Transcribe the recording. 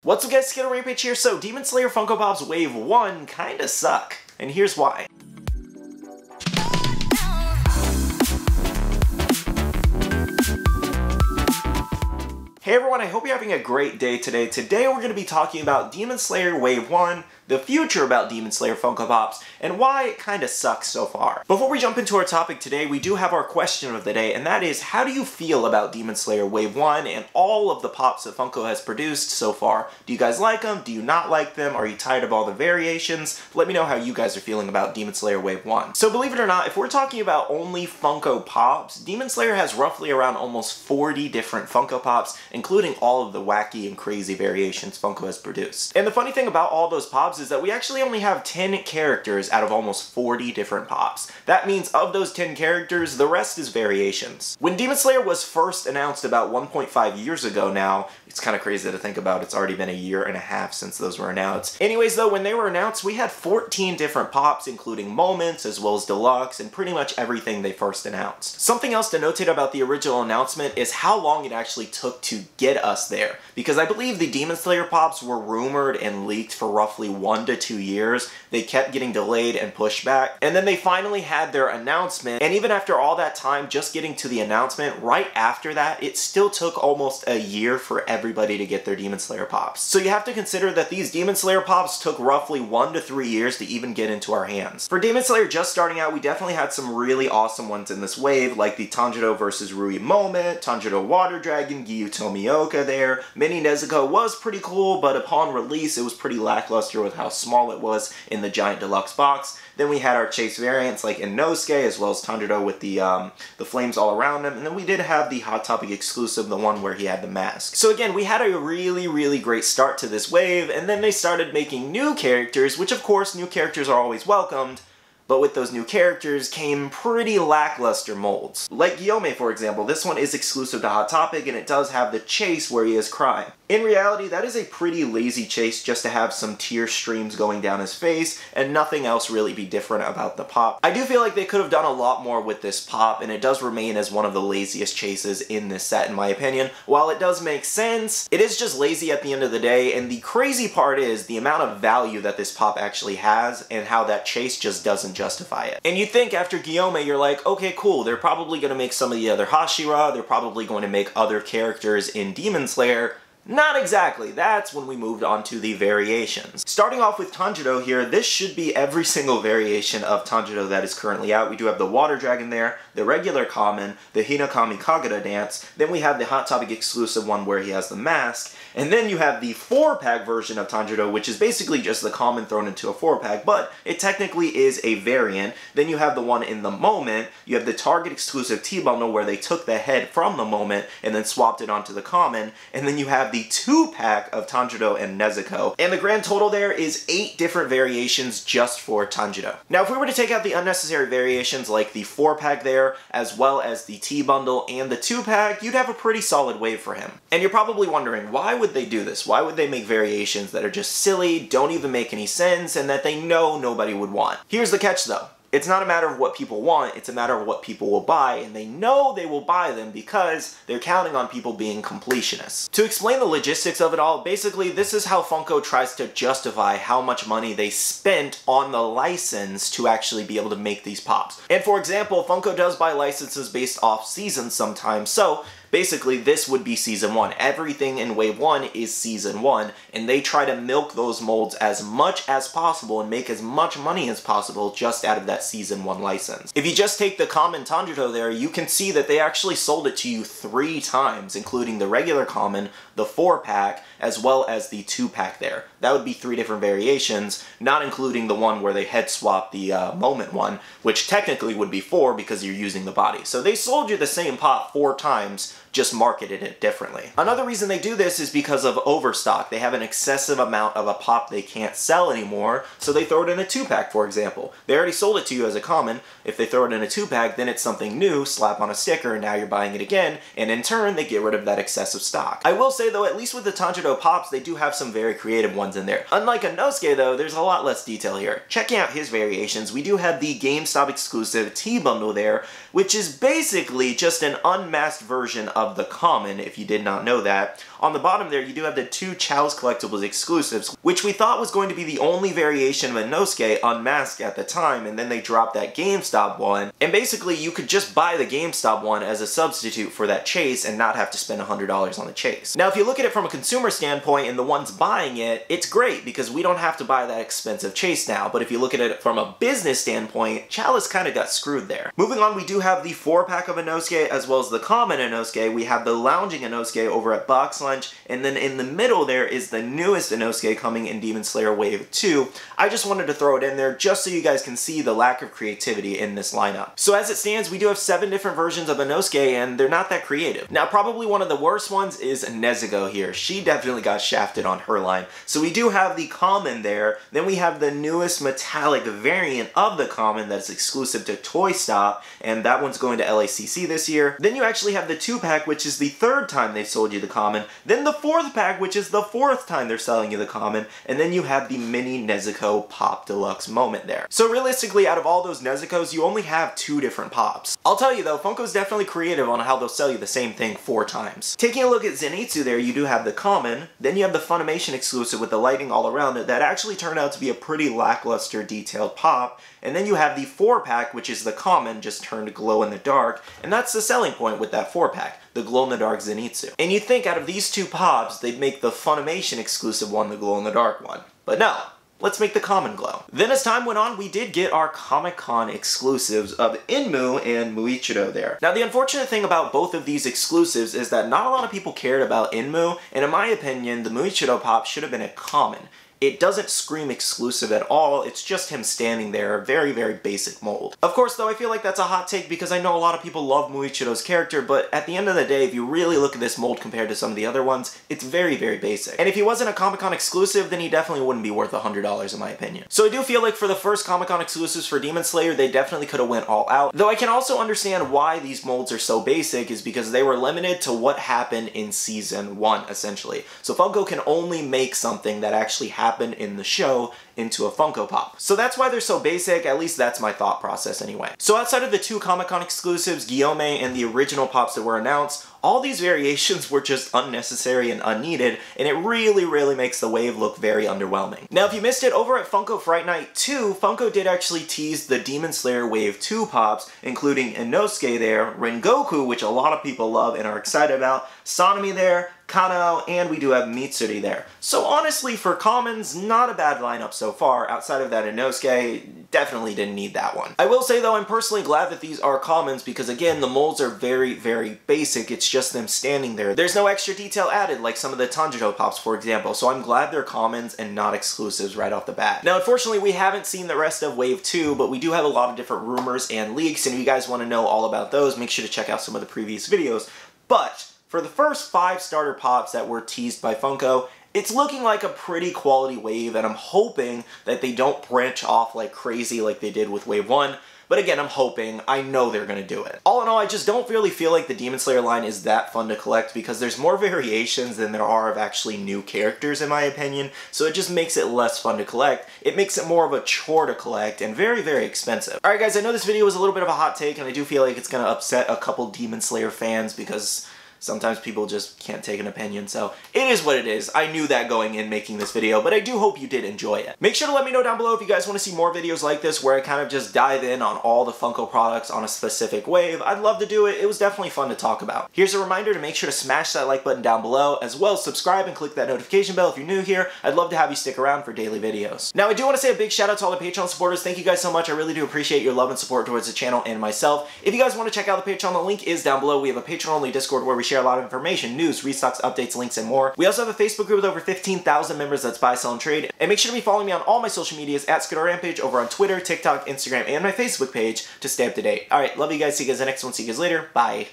What's up guys, Skittlerampage here. So Demon Slayer Funko Pops Wave 1 kinda suck, and here's why. Hey everyone, I hope you're having a great day today. Today we're going to be talking about Demon Slayer Wave 1, the future about Demon Slayer Funko Pops, and why it kinda sucks so far. Before we jump into our topic today, we do have our question of the day, and that is, how do you feel about Demon Slayer Wave 1 and all of the pops that Funko has produced so far? Do you guys like them? Do you not like them? Are you tired of all the variations? Let me know how you guys are feeling about Demon Slayer Wave 1. So believe it or not, if we're talking about only Funko Pops, Demon Slayer has roughly around almost 40 different Funko Pops, including all of the wacky and crazy variations Funko has produced. And the funny thing about all those pops is that we actually only have 10 characters out of almost 40 different pops. That means of those 10 characters, the rest is variations. When Demon Slayer was first announced about 1.5 years ago now, it's kind of crazy to think about, it's already been a year and a half since those were announced. Anyways though, when they were announced, we had 14 different pops, including moments as well as deluxe and pretty much everything they first announced. Something else to notate about the original announcement is how long it actually took to get us there, because I believe the Demon Slayer pops were rumored and leaked for roughly 1 to 2 years. They kept getting delayed and pushed back, and then they finally had their announcement, and even after all that time just getting to the announcement, right after that, it still took almost a year for everybody to get their Demon Slayer pops. So you have to consider that these Demon Slayer pops took roughly 1 to 3 years to even get into our hands. For Demon Slayer just starting out, we definitely had some really awesome ones in this wave, like the Tanjiro vs. Rui moment, Tanjiro Water Dragon, Giyu Tomioka there. Mini Nezuko was pretty cool, but upon release it was pretty lackluster with how small it was in the giant deluxe box. Then we had our chase variants like Inosuke, as well as Tanjiro with the flames all around him, and then we did have the Hot Topic exclusive, the one where he had the mask. So again, we had a really great start to this wave, and then they started making new characters, which of course new characters are always welcomed, but with those new characters came pretty lackluster molds. Like Guillaume, for example, this one is exclusive to Hot Topic, and it does have the chase where he is crying. In reality, that is a pretty lazy chase just to have some tear streams going down his face, and nothing else really be different about the pop. I do feel like they could have done a lot more with this pop, and it does remain as one of the laziest chases in this set in my opinion. While it does make sense, it is just lazy at the end of the day, and the crazy part is the amount of value that this pop actually has, and how that chase just doesn't justify it. And you think after Guillaume, you're like, okay cool, they're probably going to make some of the other Hashira, they're probably going to make other characters in Demon Slayer. Not exactly. That's when we moved on to the variations. Starting off with Tanjiro here, this should be every single variation of Tanjiro that is currently out. We do have the Water Dragon there, the regular common, the Hinokami Kagura dance, then we have the Hot Topic exclusive one where he has the mask, and then you have the 4-pack version of Tanjiro, which is basically just the common thrown into a 4-pack, but it technically is a variant. Then you have the one in the moment, you have the Target exclusive T-bundle where they took the head from the moment and then swapped it onto the common, and then you have the 2-pack of Tanjiro and Nezuko. And the grand total there is 8 different variations just for Tanjiro. Now if we were to take out the unnecessary variations like the 4-pack there, as well as the T-bundle and the 2-pack, you'd have a pretty solid wave for him. And you're probably wondering, why would they do this? Why would they make variations that are just silly, don't even make any sense, and that they know nobody would want? Here's the catch though. It's not a matter of what people want, it's a matter of what people will buy, and they know they will buy them because they're counting on people being completionists. To explain the logistics of it all, basically this is how Funko tries to justify how much money they spent on the license to actually be able to make these pops. And for example, Funko does buy licenses based off seasons sometimes, so basically, this would be Season 1. Everything in Wave 1 is Season 1, and they try to milk those molds as much as possible and make as much money as possible just out of that Season 1 license. If you just take the common Tanjiro there, you can see that they actually sold it to you 3 times, including the regular common, the 4-pack, as well as the 2-pack there. That would be 3 different variations, not including the one where they head swap the moment one, which technically would be 4 because you're using the body. So they sold you the same pop 4 times, just marketed it differently. Another reason they do this is because of overstock. They have an excessive amount of a pop they can't sell anymore, so they throw it in a 2-pack, for example. They already sold it to you as a common. If they throw it in a 2-pack, then it's something new, slap on a sticker, and now you're buying it again, and in turn, they get rid of that excessive stock. I will say though, at least with the Tanjiro pops, they do have some very creative ones in there. Unlike Inosuke though, there's a lot less detail here. Checking out his variations, we do have the GameStop exclusive T-bundle there, which is basically just an unmasked version of the common, if you did not know that. on the bottom there, you do have the 2 Chalice Collectibles exclusives, which we thought was going to be the only variation of Inosuke unmasked at the time, and then they dropped that GameStop one, and basically you could just buy the GameStop one as a substitute for that chase and not have to spend $100 on the chase. Now, if you look at it from a consumer standpoint and the ones buying it, it's great because we don't have to buy that expensive chase now, but if you look at it from a business standpoint, Chalice kind of got screwed there. Moving on, we do have the 4-pack of Inosuke as well as the common Inosuke. We have the lounging Inosuke over at Box Lunch, and then in the middle there is the newest Inosuke coming in Demon Slayer Wave 2. I just wanted to throw it in there just so you guys can see the lack of creativity in this lineup. So as it stands, we do have 7 different versions of Inosuke, and they're not that creative. Now, probably one of the worst ones is Nezuko here. She definitely got shafted on her line. So we do have the common there, then we have the newest metallic variant of the common that's exclusive to Toy Stop, and that one's going to LACC this year. Then you actually have the 2-pack, which is the 3rd time they've sold you the common, then the 4th pack, which is the 4th time they're selling you the common, and then you have the mini Nezuko Pop Deluxe moment there. So realistically, out of all those Nezukos, you only have 2 different pops. I'll tell you though, Funko's definitely creative on how they'll sell you the same thing 4 times. Taking a look at Zenitsu there, you do have the common, then you have the Funimation exclusive with the lighting all around it that actually turned out to be a pretty lackluster detailed pop, and then you have the 4-pack, which is the common just turned glow in the dark, and that's the selling point with that 4-pack, the glow in the dark Zenitsu. And you'd think out of these 2 pops, they'd make the Funimation exclusive one the glow in the dark one. But no. Let's make the common glow. Then as time went on, we did get our Comic-Con exclusives of Inmu and Muichiro there. Now the unfortunate thing about both of these exclusives is that not a lot of people cared about Inmu, and in my opinion, the Muichiro pop should have been a common. It doesn't scream exclusive at all, it's just him standing there, a very, very basic mold. Of course though, I feel like that's a hot take because I know a lot of people love Muichiro's character, but at the end of the day, if you really look at this mold compared to some of the other ones, it's very, very basic. And if he wasn't a Comic-Con exclusive, then he definitely wouldn't be worth $100 in my opinion. So I do feel like for the first Comic-Con exclusives for Demon Slayer, they definitely could have went all out. Though I can also understand why these molds are so basic is because they were limited to what happened in Season 1, essentially. So Funko can only make something that actually happened in the show into a Funko Pop. So that's why they're so basic, at least that's my thought process anyway. So outside of the 2 Comic-Con exclusives, Guillaume and the original pops that were announced, all these variations were just unnecessary and unneeded, and it really, really makes the wave look very underwhelming. Now, if you missed it, over at Funko Fright Night 2, Funko did actually tease the Demon Slayer Wave 2 pops, including Inosuke there, Rengoku, which a lot of people love and are excited about, Sanemi there, Kanao, and we do have Mitsuri there. So honestly, for commons, not a bad lineup so far. Outside of that Inosuke, definitely didn't need that one. I will say though, I'm personally glad that these are commons because again, the molds are very, very basic. It's just them standing there. There's no extra detail added like some of the Tanjiro pops, for example, so I'm glad they're commons and not exclusives right off the bat. Now, unfortunately, we haven't seen the rest of Wave 2, but we do have a lot of different rumors and leaks, and if you guys want to know all about those, make sure to check out some of the previous videos. But for the first 5 starter pops that were teased by Funko, it's looking like a pretty quality wave, and I'm hoping that they don't branch off like crazy like they did with Wave 1. But again, I'm hoping. I know they're going to do it. All in all, I just don't really feel like the Demon Slayer line is that fun to collect because there's more variations than there are of actually new characters, in my opinion, so it just makes it less fun to collect. It makes it more of a chore to collect and very, very expensive. Alright guys, I know this video was a little bit of a hot take, and I do feel like it's going to upset a couple Demon Slayer fans because sometimes people just can't take an opinion, so it is what it is. I knew that going in making this video, but I do hope you did enjoy it. Make sure to let me know down below if you guys want to see more videos like this where I kind of just dive in on all the Funko products on a specific wave. I'd love to do it. It was definitely fun to talk about. Here's a reminder to make sure to smash that like button down below, as well as subscribe and click that notification bell if you're new here. I'd love to have you stick around for daily videos. Now, I do want to say a big shout out to all the Patreon supporters. Thank you guys so much. I really do appreciate your love and support towards the channel and myself. If you guys want to check out the Patreon, the link is down below. We have a Patreon-only Discord where we share a lot of information, news, restocks, updates, links, and more. We also have a Facebook group with over 15,000 members that's buy, sell, and trade. And make sure to be following me on all my social medias at Skittlerampage over on Twitter, TikTok, Instagram, and my Facebook page to stay up to date. Alright, love you guys. See you guys in the next one. See you guys later. Bye.